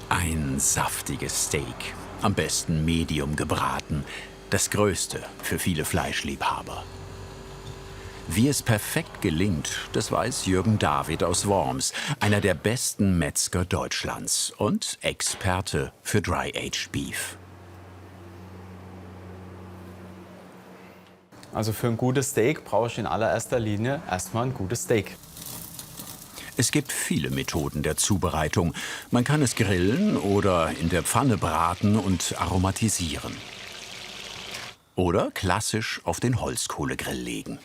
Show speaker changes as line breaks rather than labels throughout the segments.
Ein saftiges Steak, am besten medium gebraten, das Größte für viele Fleischliebhaber. Wie es perfekt gelingt, das weiß Jürgen David aus Worms, einer der besten Metzger Deutschlands und Experte für Dry-Aged Beef.
Also für ein gutes Steak brauche ich in allererster Linie erstmal ein gutes Steak.
Es gibt viele Methoden der Zubereitung. Man kann es grillen oder in der Pfanne braten und aromatisieren. Oder klassisch auf den Holzkohlegrill legen.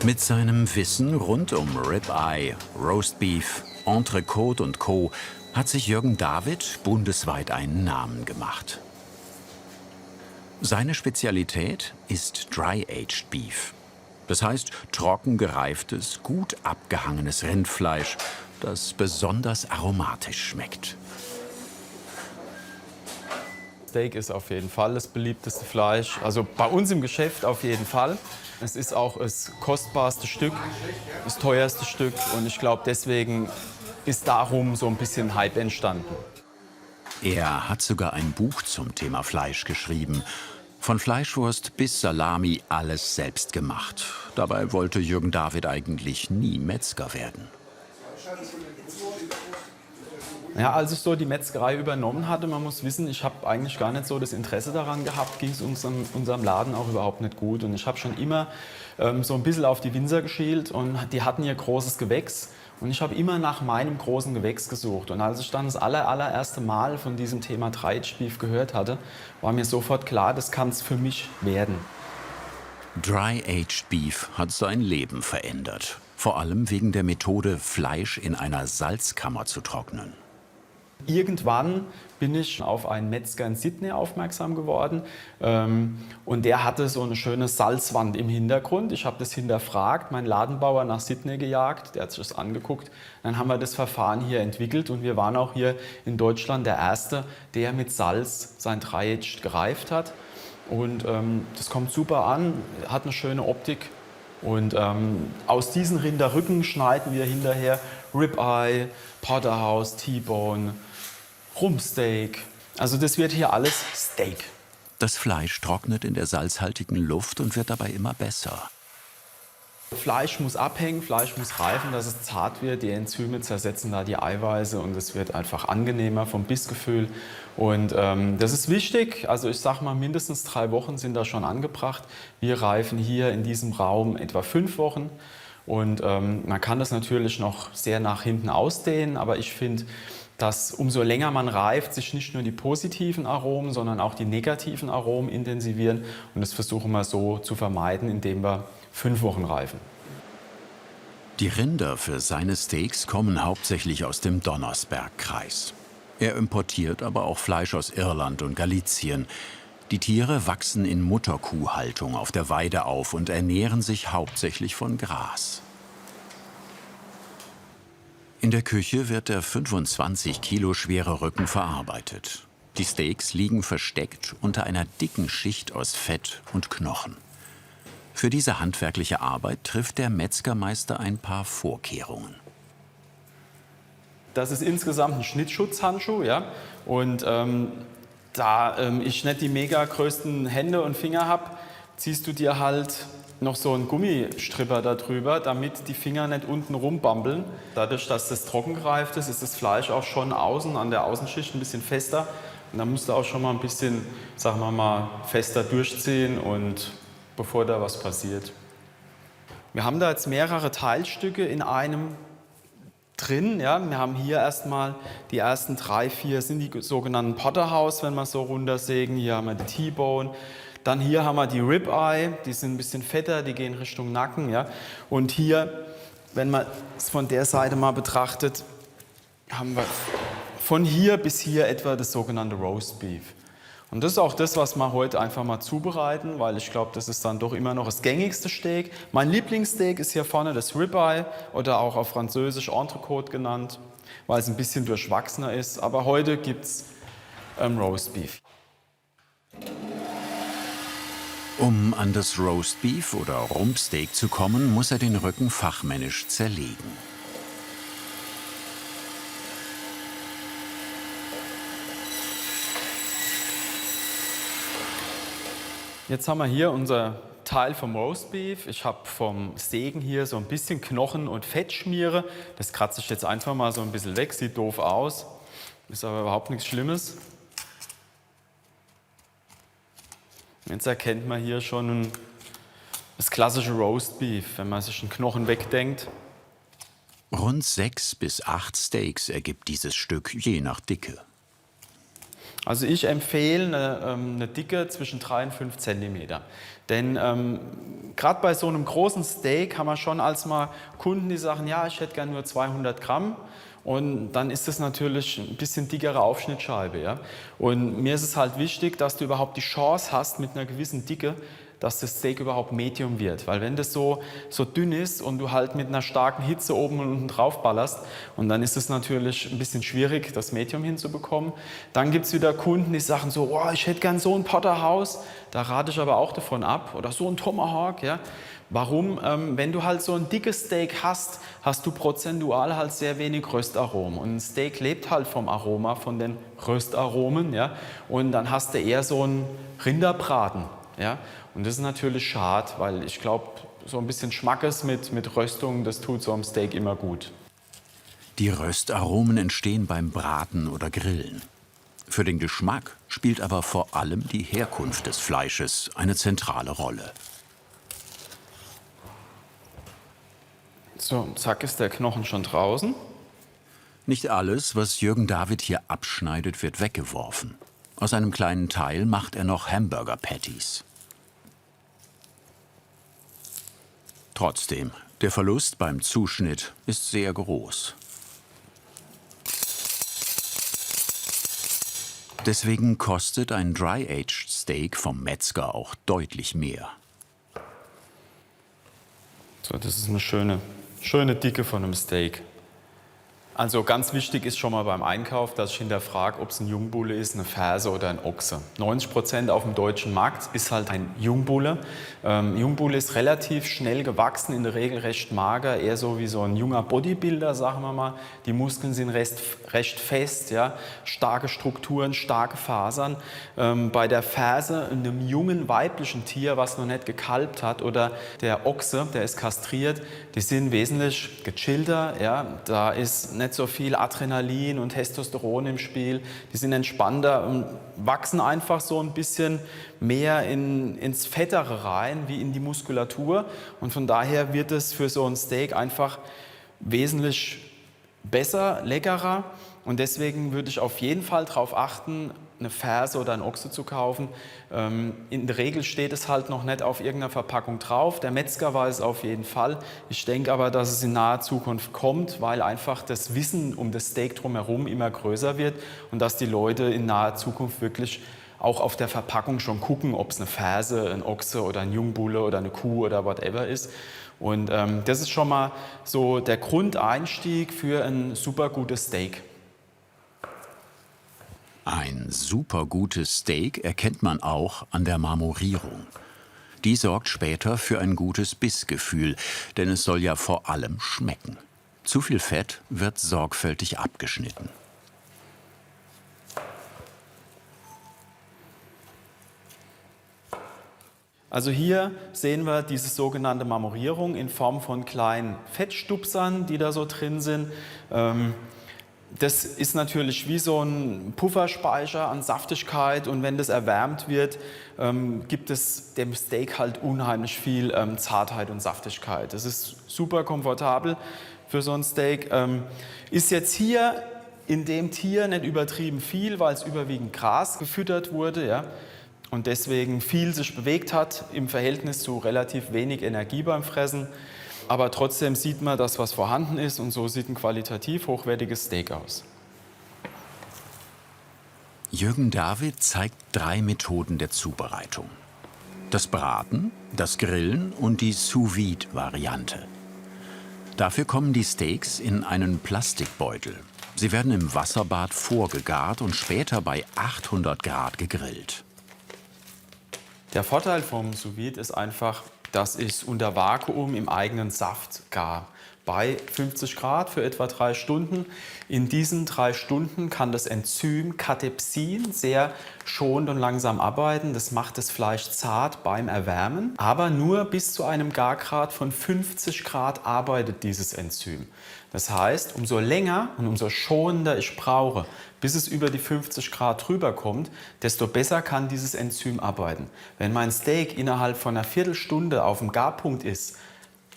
Mit seinem Wissen rund um Ribeye, Roastbeef, Entrecote und Co. hat sich Jürgen David bundesweit einen Namen gemacht. Seine Spezialität ist Dry-Aged Beef. Das heißt trocken gereiftes, gut abgehangenes Rindfleisch, das besonders aromatisch schmeckt.
Steak ist auf jeden Fall das beliebteste Fleisch, also bei uns im Geschäft auf jeden Fall. Es ist auch das kostbarste Stück, das teuerste Stück und ich glaube, deswegen ist darum so ein bisschen Hype entstanden.
Er hat sogar ein Buch zum Thema Fleisch geschrieben. Von Fleischwurst bis Salami alles selbst gemacht. Dabei wollte Jürgen David eigentlich nie Metzger werden.
Ja, als ich so die Metzgerei übernommen hatte, man muss wissen, ich habe eigentlich gar nicht so das Interesse daran gehabt, ging es unserem Laden auch überhaupt nicht gut. Und ich habe schon immer so ein bisschen auf die Winzer geschielt und die hatten ihr großes Gewächs. Und ich habe immer nach meinem großen Gewächs gesucht. Und als ich dann das allererste Mal von diesem Thema Dry-Aged Beef gehört hatte, war mir sofort klar, das kann es für mich werden.
Dry-Aged Beef hat sein Leben verändert. Vor allem wegen der Methode, Fleisch in einer Salzkammer zu trocknen.
Irgendwann bin ich auf einen Metzger in Sydney aufmerksam geworden und der hatte so eine schöne Salzwand im Hintergrund. Ich habe das hinterfragt, meinen Ladenbauer nach Sydney gejagt, der hat sich das angeguckt. Dann haben wir das Verfahren hier entwickelt und wir waren auch hier in Deutschland der Erste, der mit Salz sein Dry-Aged gereift hat. Und das kommt super an, hat eine schöne Optik. Und aus diesen Rinderrücken schneiden wir hinterher Ribeye, Porterhouse, T-Bone, Rumpsteak. Also das wird hier alles Steak.
Das Fleisch trocknet in der salzhaltigen Luft und wird dabei immer besser.
Fleisch muss abhängen, Fleisch muss reifen, dass es zart wird. Die Enzyme zersetzen da die Eiweiße und es wird einfach angenehmer vom Bissgefühl. Und das ist wichtig. Also ich sage mal, mindestens 3 Wochen sind da schon angebracht. Wir reifen hier in diesem Raum etwa 5 Wochen. Und man kann das natürlich noch sehr nach hinten ausdehnen, aber ich finde, dass umso länger man reift, sich nicht nur die positiven Aromen, sondern auch die negativen Aromen intensivieren. Und das versuchen wir so zu vermeiden, indem wir 5 Wochen reifen.
Die Rinder für seine Steaks kommen hauptsächlich aus dem Donnersbergkreis. Er importiert aber auch Fleisch aus Irland und Galizien. Die Tiere wachsen in Mutterkuhhaltung auf der Weide auf und ernähren sich hauptsächlich von Gras. In der Küche wird der 25 Kilo schwere Rücken verarbeitet. Die Steaks liegen versteckt unter einer dicken Schicht aus Fett und Knochen. Für diese handwerkliche Arbeit trifft der Metzgermeister ein paar Vorkehrungen.
Das ist insgesamt ein Schnittschutzhandschuh, ja? Und da ich nicht die mega größten Hände und Finger habe, ziehst du dir halt noch so einen Gummistripper darüber, damit die Finger nicht unten rumbambeln. Dadurch, dass das trocken gereift ist, ist das Fleisch auch schon außen an der Außenschicht ein bisschen fester. Und da musst du auch schon mal ein bisschen, sagen wir mal, fester durchziehen und bevor da was passiert. Wir haben da jetzt mehrere Teilstücke in einem drin. Ja. Wir haben hier erstmal die ersten 3, 4 sind die sogenannten Porterhouse, wenn wir so runtersägen. Hier haben wir die T-Bone. Dann hier haben wir die Ribeye, die sind ein bisschen fetter, die gehen Richtung Nacken. Ja. Und hier, wenn man es von der Seite mal betrachtet, haben wir von hier bis hier etwa das sogenannte Roast Beef. Und das ist auch das, was wir heute einfach mal zubereiten, weil ich glaube, das ist dann doch immer noch das gängigste Steak. Mein Lieblingssteak ist hier vorne das Ribeye oder auch auf Französisch Entrecote genannt, weil es ein bisschen durchwachsener ist. Aber heute gibt es Roast Beef.
Um an das Roastbeef oder Rumpsteak zu kommen, muss er den Rücken fachmännisch zerlegen.
Jetzt haben wir hier unser Teil vom Roastbeef. Ich habe vom Sägen hier so ein bisschen Knochen und Fettschmiere. Das kratze ich jetzt einfach mal so ein bisschen weg, sieht doof aus, ist aber überhaupt nichts Schlimmes. Jetzt erkennt man hier schon das klassische Roastbeef, wenn man sich einen Knochen wegdenkt.
Rund 6 bis 8 Steaks ergibt dieses Stück, je nach Dicke.
Also ich empfehle eine Dicke zwischen 3 und 5 Zentimeter. Denn gerade bei so einem großen Steak haben wir schon als mal Kunden, die sagen, ja, ich hätte gerne nur 200 Gramm. Und dann ist es natürlich ein bisschen dickere Aufschnittscheibe. Ja? Und mir ist es halt wichtig, dass du überhaupt die Chance hast mit einer gewissen Dicke, dass das Steak überhaupt Medium wird. Weil wenn das so dünn ist und du halt mit einer starken Hitze oben und unten drauf ballerst, und dann ist es natürlich ein bisschen schwierig, das Medium hinzubekommen. Dann gibt es wieder Kunden, die sagen so, oh, ich hätte gern so ein Porterhouse, da rate ich aber auch davon ab. Oder so ein Tomahawk. Ja? Warum? Wenn du halt so ein dickes Steak hast, hast du prozentual halt sehr wenig Röstaromen. Und ein Steak lebt halt vom Aroma, von den Röstaromen. Ja? Und dann hast du eher so einen Rinderbraten. Ja? Und das ist natürlich schade, weil ich glaube, so ein bisschen Schmackes mit Röstung, das tut so einem Steak immer gut.
Die Röstaromen entstehen beim Braten oder Grillen. Für den Geschmack spielt aber vor allem die Herkunft des Fleisches eine zentrale Rolle.
So, zack ist der Knochen schon draußen.
Nicht alles, was Jürgen David hier abschneidet, wird weggeworfen. Aus einem kleinen Teil macht er noch Hamburger-Patties. Trotzdem, der Verlust beim Zuschnitt ist sehr groß. Deswegen kostet ein Dry-Aged Steak vom Metzger auch deutlich mehr.
So, das ist eine schöne Dicke von einem Steak. Also ganz wichtig ist schon mal beim Einkauf, dass ich hinterfrage, ob es ein Jungbulle ist, eine Ferse oder ein Ochse. 90% auf dem deutschen Markt ist halt ein Jungbulle. Jungbulle ist relativ schnell gewachsen, in der Regel recht mager, eher so wie so ein junger Bodybuilder, sagen wir mal. Die Muskeln sind recht fest, ja? Starke Strukturen, starke Fasern. Bei der Ferse, einem jungen weiblichen Tier, was noch nicht gekalbt hat, oder der Ochse, der ist kastriert, die sind wesentlich gechillter. Ja? Da ist nicht so viel Adrenalin und Testosteron im Spiel. Die sind entspannter und wachsen einfach so ein bisschen mehr ins Fettere rein, wie in die Muskulatur. Und von daher wird es für so ein Steak einfach wesentlich besser, leckerer. Und deswegen würde ich auf jeden Fall darauf achten, eine Ferse oder einen Ochse zu kaufen. In der Regel steht es halt noch nicht auf irgendeiner Verpackung drauf. Der Metzger weiß es auf jeden Fall. Ich denke aber, dass es in naher Zukunft kommt, weil einfach das Wissen um das Steak drumherum immer größer wird und dass die Leute in naher Zukunft wirklich auch auf der Verpackung schon gucken, ob es eine Ferse, ein Ochse oder ein Jungbulle oder eine Kuh oder whatever ist. Und das ist schon mal so der Grundeinstieg für ein super gutes Steak.
Ein super gutes Steak erkennt man auch an der Marmorierung. Die sorgt später für ein gutes Bissgefühl, denn es soll ja vor allem schmecken. Zu viel Fett wird sorgfältig abgeschnitten.
Also hier sehen wir diese sogenannte Marmorierung in Form von kleinen Fettstupsern, die da so drin sind. Das ist natürlich wie so ein Pufferspeicher an Saftigkeit und wenn das erwärmt wird, gibt es dem Steak halt unheimlich viel Zartheit und Saftigkeit. Das ist super komfortabel für so ein Steak. Ist jetzt hier in dem Tier nicht übertrieben viel, weil es überwiegend Gras gefüttert wurde, ja, und deswegen viel sich bewegt hat im Verhältnis zu relativ wenig Energie beim Fressen. Aber trotzdem sieht man, dass was vorhanden ist und so sieht ein qualitativ hochwertiges Steak aus.
Jürgen David zeigt 3 Methoden der Zubereitung. Das Braten, das Grillen und die Sous-Vide-Variante. Dafür kommen die Steaks in einen Plastikbeutel. Sie werden im Wasserbad vorgegart und später bei 800 Grad gegrillt.
Der Vorteil vom Sous Vide ist einfach, dass ich es unter Vakuum im eigenen Saft gar. Bei 50 Grad für etwa 3 Stunden. In diesen 3 Stunden kann das Enzym Catepsin sehr schonend und langsam arbeiten. Das macht das Fleisch zart beim Erwärmen. Aber nur bis zu einem Gargrad von 50 Grad arbeitet dieses Enzym. Das heißt, umso länger und umso schonender ich brauche, bis es über die 50 Grad drüber kommt, desto besser kann dieses Enzym arbeiten. Wenn mein Steak innerhalb von einer Viertelstunde auf dem Garpunkt ist,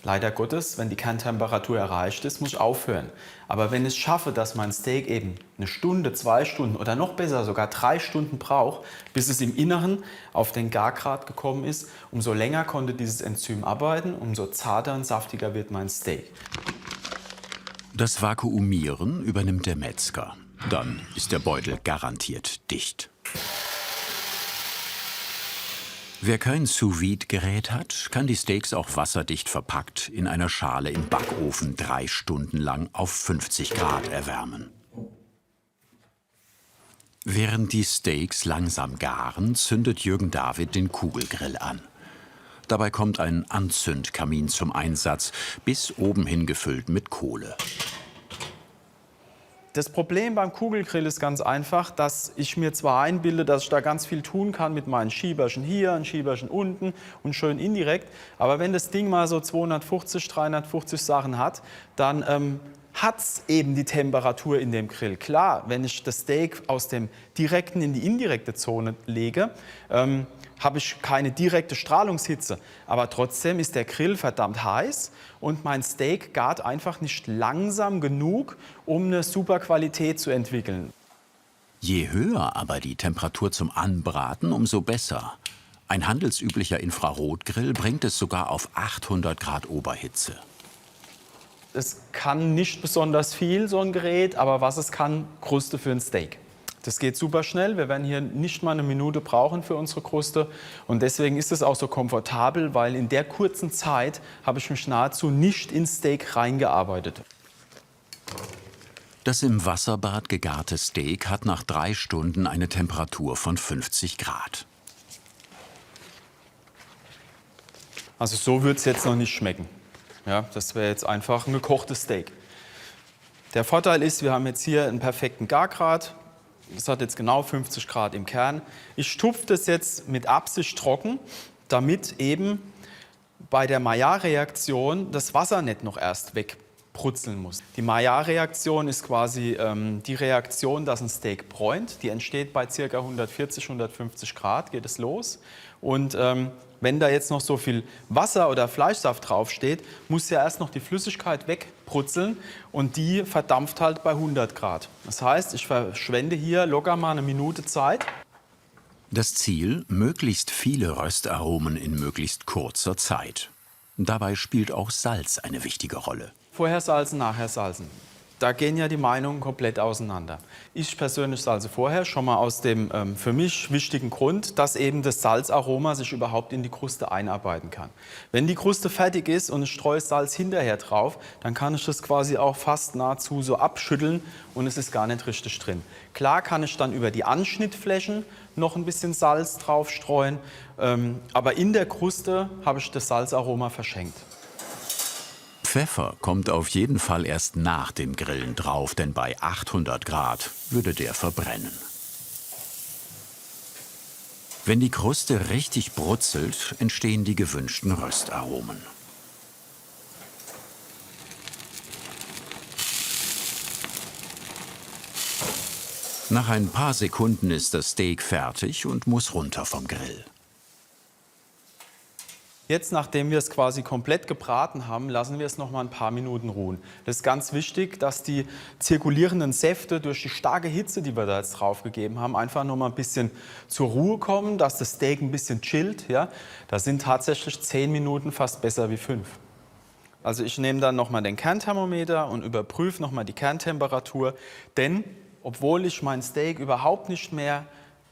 leider Gottes, wenn die Kerntemperatur erreicht ist, muss ich aufhören. Aber wenn ich es schaffe, dass mein Steak eben 1 Stunde, 2 Stunden oder noch besser sogar 3 Stunden braucht, bis es im Inneren auf den Gargrad gekommen ist, umso länger konnte dieses Enzym arbeiten, umso zarter und saftiger wird mein Steak.
Das Vakuumieren übernimmt der Metzger. Dann ist der Beutel garantiert dicht. Wer kein Sous-Vide-Gerät hat, kann die Steaks auch wasserdicht verpackt in einer Schale im Backofen 3 Stunden lang auf 50 Grad erwärmen. Während die Steaks langsam garen, zündet Jürgen David den Kugelgrill an. Dabei kommt ein Anzündkamin zum Einsatz, bis oben hin gefüllt mit Kohle.
Das Problem beim Kugelgrill ist ganz einfach, dass ich mir zwar einbilde, dass ich da ganz viel tun kann mit meinen Schieberchen hier, ein Schieberchen unten und schön indirekt, aber wenn das Ding mal so 250, 350 Sachen hat, dann hat es eben die Temperatur in dem Grill. Klar, wenn ich das Steak aus dem direkten in die indirekte Zone lege, habe ich keine direkte Strahlungshitze, aber trotzdem ist der Grill verdammt heiß und mein Steak gart einfach nicht langsam genug, um eine super Qualität zu entwickeln.
Je höher aber die Temperatur zum Anbraten, umso besser. Ein handelsüblicher Infrarotgrill bringt es sogar auf 800 Grad Oberhitze.
Es kann nicht besonders viel, so ein Gerät, aber was es kann, Kruste für ein Steak. Das geht super schnell. Wir werden hier nicht mal 1 Minute brauchen für unsere Kruste. Und deswegen ist es auch so komfortabel, weil in der kurzen Zeit habe ich mich nahezu nicht ins Steak reingearbeitet.
Das im Wasserbad gegarte Steak hat nach 3 Stunden eine Temperatur von 50 Grad.
Also so wird es jetzt noch nicht schmecken. Ja, das wäre jetzt einfach ein gekochtes Steak. Der Vorteil ist, wir haben jetzt hier einen perfekten Gargrad. Das hat jetzt genau 50 Grad im Kern. Ich tupfe das jetzt mit Absicht trocken, damit eben bei der Maillard-Reaktion das Wasser nicht noch erst wegbrutzeln muss. Die Maillard-Reaktion ist quasi die Reaktion, dass ein Steak bräunt. Die entsteht bei ca. 140, 150 Grad, geht es los. Und wenn da jetzt noch so viel Wasser oder Fleischsaft draufsteht, muss ja erst noch die Flüssigkeit wegbrutzeln und die verdampft halt bei 100 Grad. Das heißt, ich verschwende hier locker mal 1 Minute Zeit.
Das Ziel, möglichst viele Röstaromen in möglichst kurzer Zeit. Dabei spielt auch Salz eine wichtige Rolle.
Vorher salzen, nachher salzen. Da gehen ja die Meinungen komplett auseinander. Ich persönlich salze vorher, schon mal aus dem für mich wichtigen Grund, dass eben das Salzaroma sich überhaupt in die Kruste einarbeiten kann. Wenn die Kruste fertig ist und ich streue Salz hinterher drauf, dann kann ich das quasi auch fast nahezu so abschütteln und es ist gar nicht richtig drin. Klar kann ich dann über die Anschnittflächen noch ein bisschen Salz drauf streuen, aber in der Kruste habe ich das Salzaroma verschenkt.
Pfeffer kommt auf jeden Fall erst nach dem Grillen drauf, denn bei 800 Grad würde der verbrennen. Wenn die Kruste richtig brutzelt, entstehen die gewünschten Röstaromen. Nach ein paar Sekunden ist das Steak fertig und muss runter vom Grill.
Jetzt, nachdem wir es quasi komplett gebraten haben, lassen wir es noch mal ein paar Minuten ruhen. Das ist ganz wichtig, dass die zirkulierenden Säfte durch die starke Hitze, die wir da jetzt drauf gegeben haben, einfach noch mal ein bisschen zur Ruhe kommen, dass das Steak ein bisschen chillt. Ja? Da sind tatsächlich 10 Minuten fast besser wie 5. Also ich nehme dann noch mal den Kernthermometer und überprüfe noch mal die Kerntemperatur, denn obwohl ich mein Steak überhaupt nicht mehr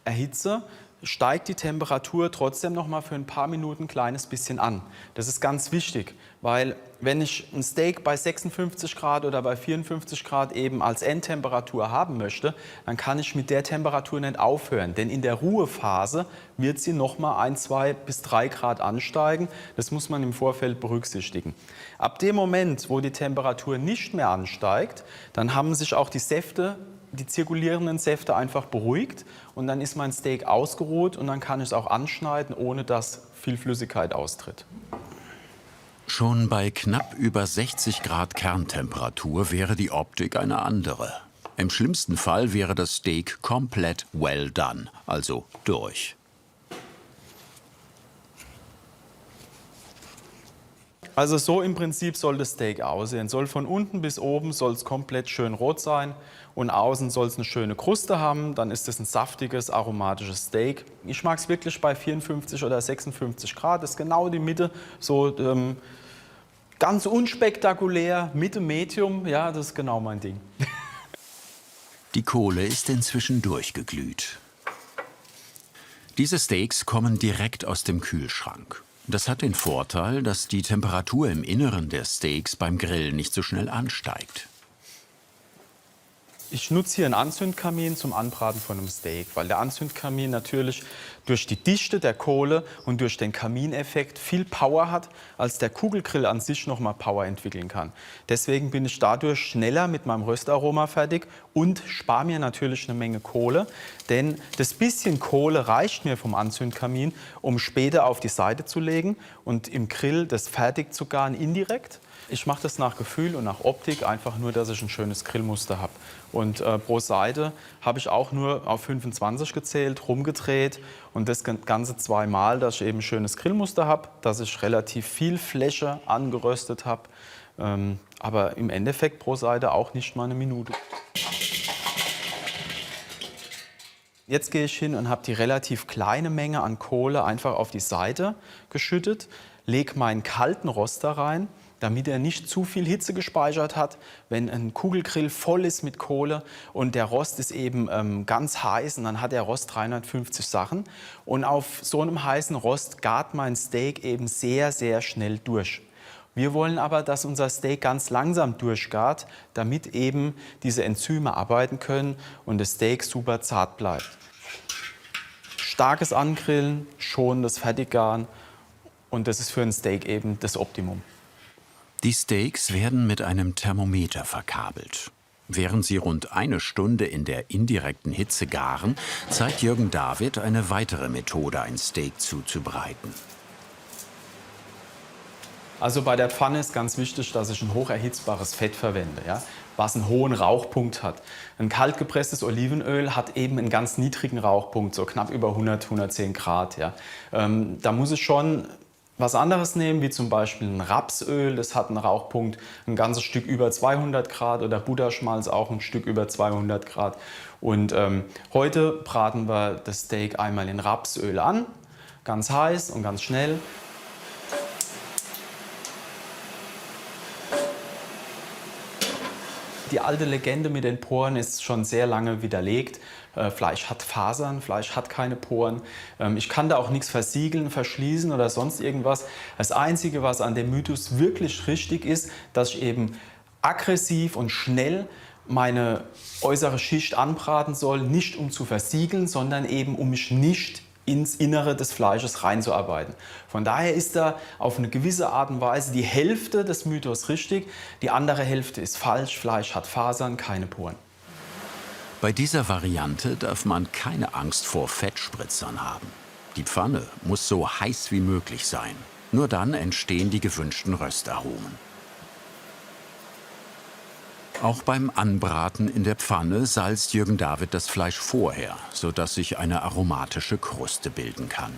erhitze, steigt die Temperatur trotzdem noch mal für ein paar Minuten ein kleines bisschen an. Das ist ganz wichtig, weil wenn ich ein Steak bei 56 Grad oder bei 54 Grad eben als Endtemperatur haben möchte, dann kann ich mit der Temperatur nicht aufhören. Denn in der Ruhephase wird sie noch mal 1, 2 bis 3 Grad ansteigen. Das muss man im Vorfeld berücksichtigen. Ab dem Moment, wo die Temperatur nicht mehr ansteigt, dann haben sich auch die Säfte, die zirkulierenden Säfte einfach beruhigt und dann ist mein Steak ausgeruht und dann kann ich es auch anschneiden, ohne dass viel Flüssigkeit austritt.
Schon bei knapp über 60 Grad Kerntemperatur wäre die Optik eine andere. Im schlimmsten Fall wäre das Steak komplett well done, also durch.
Also so im Prinzip soll das Steak aussehen. Soll von unten bis oben soll es komplett schön rot sein und außen soll es eine schöne Kruste haben. Dann ist es ein saftiges, aromatisches Steak. Ich mag es wirklich bei 54 oder 56 Grad. Das ist genau die Mitte, so ganz unspektakulär, Mitte Medium. Ja, das ist genau mein Ding.
Die Kohle ist inzwischen durchgeglüht. Diese Steaks kommen direkt aus dem Kühlschrank. Das hat den Vorteil, dass die Temperatur im Inneren der Steaks beim Grillen nicht so schnell ansteigt.
Ich nutze hier einen Anzündkamin zum Anbraten von einem Steak, weil der Anzündkamin natürlich durch die Dichte der Kohle und durch den Kamineffekt viel Power hat, als der Kugelgrill an sich noch mal Power entwickeln kann. Deswegen bin ich dadurch schneller mit meinem Röstaroma fertig und spare mir natürlich eine Menge Kohle, denn das bisschen Kohle reicht mir vom Anzündkamin, um später auf die Seite zu legen und im Grill das fertig zu garen indirekt. Ich mache das nach Gefühl und nach Optik, einfach nur, dass ich ein schönes Grillmuster habe. Und pro Seite habe ich auch nur auf 25 gezählt, rumgedreht und das Ganze zweimal, dass ich eben ein schönes Grillmuster habe, dass ich relativ viel Fläche angeröstet habe, aber im Endeffekt pro Seite auch nicht mal eine Minute. Jetzt gehe ich hin und habe die relativ kleine Menge an Kohle einfach auf die Seite geschüttet, lege meinen kalten Roster rein, damit er nicht zu viel Hitze gespeichert hat. Wenn ein Kugelgrill voll ist mit Kohle und der Rost ist eben ganz heiß, und dann hat der Rost 350 Sachen. Und auf so einem heißen Rost gart mein Steak eben sehr, sehr schnell durch. Wir wollen aber, dass unser Steak ganz langsam durchgart, damit eben diese Enzyme arbeiten können und das Steak super zart bleibt. Starkes Angrillen, schonendes Fertiggaren und das ist für ein Steak eben das Optimum.
Die Steaks werden mit einem Thermometer verkabelt. Während sie rund eine Stunde in der indirekten Hitze garen, zeigt Jürgen David eine weitere Methode, ein Steak zuzubereiten.
Also bei der Pfanne ist ganz wichtig, dass ich ein hocherhitzbares Fett verwende, ja, was einen hohen Rauchpunkt hat. Ein kaltgepresstes Olivenöl hat eben einen ganz niedrigen Rauchpunkt, so knapp über 100, 110 Grad. Ja. Da muss ich schon was anderes nehmen, wie zum Beispiel ein Rapsöl, das hat einen Rauchpunkt ein ganzes Stück über 200 Grad oder Butterschmalz auch ein Stück über 200 Grad. Und heute braten wir das Steak einmal in Rapsöl an, ganz heiß und ganz schnell. Die alte Legende mit den Poren ist schon sehr lange widerlegt. Fleisch hat Fasern, Fleisch hat keine Poren. Ich kann da auch nichts versiegeln, verschließen oder sonst irgendwas. Das Einzige, was an dem Mythos wirklich richtig ist, dass ich eben aggressiv und schnell meine äußere Schicht anbraten soll, nicht um zu versiegeln, sondern eben um mich nicht ins Innere des Fleisches reinzuarbeiten. Von daher ist da auf eine gewisse Art und Weise die Hälfte des Mythos richtig, die andere Hälfte ist falsch. Fleisch hat Fasern, keine Poren.
Bei dieser Variante darf man keine Angst vor Fettspritzern haben. Die Pfanne muss so heiß wie möglich sein. Nur dann entstehen die gewünschten Röstaromen. Auch beim Anbraten in der Pfanne salzt Jürgen David das Fleisch vorher, sodass sich eine aromatische Kruste bilden kann.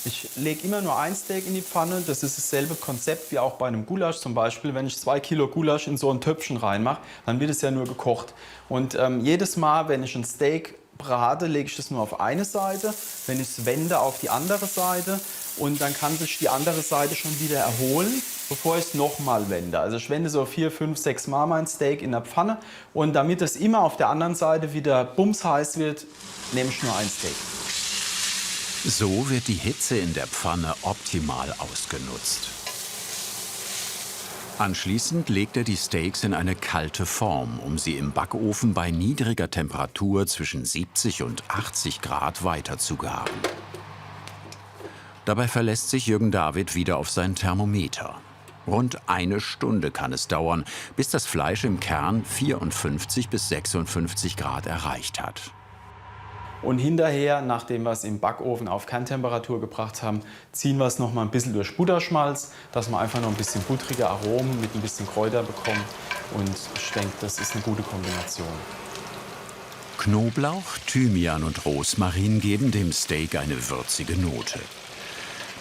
Ich lege immer nur ein Steak in die Pfanne. Das ist dasselbe Konzept wie auch bei einem Gulasch zum Beispiel. Wenn ich 2 Kilo Gulasch in so ein Töpfchen reinmache, dann wird es ja nur gekocht. Und jedes Mal, wenn ich ein Steak brate, lege ich das nur auf eine Seite. Wenn ich es wende, auf die andere Seite. Und dann kann sich die andere Seite schon wieder erholen. bevor ich es nochmal wende. Also ich wende so 4, 5, 6 Mal mein Steak in der Pfanne und damit es immer auf der anderen Seite wieder bumsheiß wird, nehme ich nur ein Steak.
So wird die Hitze in der Pfanne optimal ausgenutzt. Anschließend legt er die Steaks in eine kalte Form, um sie im Backofen bei niedriger Temperatur zwischen 70 und 80 Grad weiter zu garen. Dabei verlässt sich Jürgen David wieder auf sein Thermometer. Rund 1 Stunde kann es dauern, bis das Fleisch im Kern 54 bis 56 Grad erreicht hat.
Und hinterher, nachdem wir es im Backofen auf Kerntemperatur gebracht haben, ziehen wir es noch mal ein bisschen durch Butterschmalz, dass man einfach noch ein bisschen buttrige Aromen mit ein bisschen Kräuter bekommt. Und ich denke, das ist eine gute Kombination.
Knoblauch, Thymian und Rosmarin geben dem Steak eine würzige Note.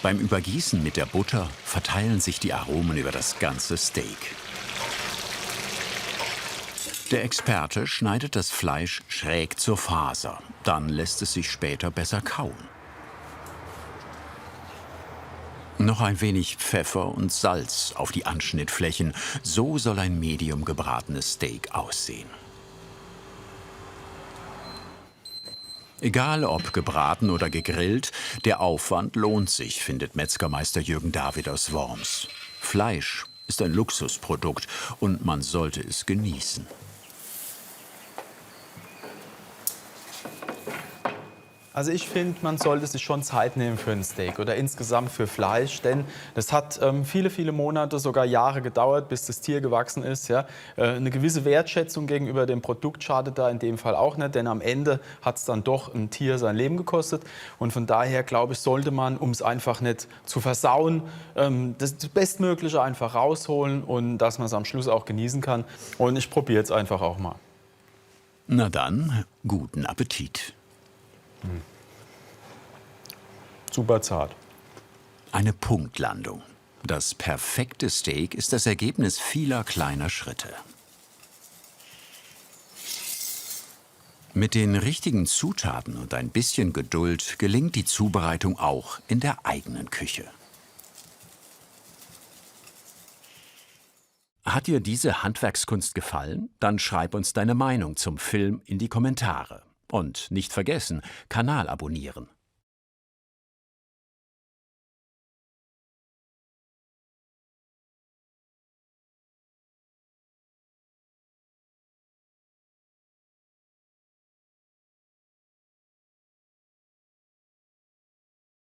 Beim Übergießen mit der Butter verteilen sich die Aromen über das ganze Steak. Der Experte schneidet das Fleisch schräg zur Faser. Dann lässt es sich später besser kauen. Noch ein wenig Pfeffer und Salz auf die Anschnittflächen. So soll ein medium gebratenes Steak aussehen. Egal ob gebraten oder gegrillt, der Aufwand lohnt sich, findet Metzgermeister Jürgen David aus Worms. Fleisch ist ein Luxusprodukt und man sollte es genießen.
Also ich finde, man sollte sich schon Zeit nehmen für ein Steak oder insgesamt für Fleisch, denn das hat viele, viele Monate, sogar Jahre gedauert, bis das Tier gewachsen ist. Ja. Eine gewisse Wertschätzung gegenüber dem Produkt schadet da in dem Fall auch nicht, denn am Ende hat es dann doch ein Tier sein Leben gekostet. Und von daher, glaube ich, sollte man, um es einfach nicht zu versauen, das Bestmögliche einfach rausholen und dass man es am Schluss auch genießen kann. Und ich probiere es einfach auch mal.
Na dann, guten Appetit.
Super zart.
Eine Punktlandung. Das perfekte Steak ist das Ergebnis vieler kleiner Schritte. Mit den richtigen Zutaten und ein bisschen Geduld gelingt die Zubereitung auch in der eigenen Küche. Hat dir diese Handwerkskunst gefallen? Dann schreib uns deine Meinung zum Film in die Kommentare. Und nicht vergessen, Kanal abonnieren.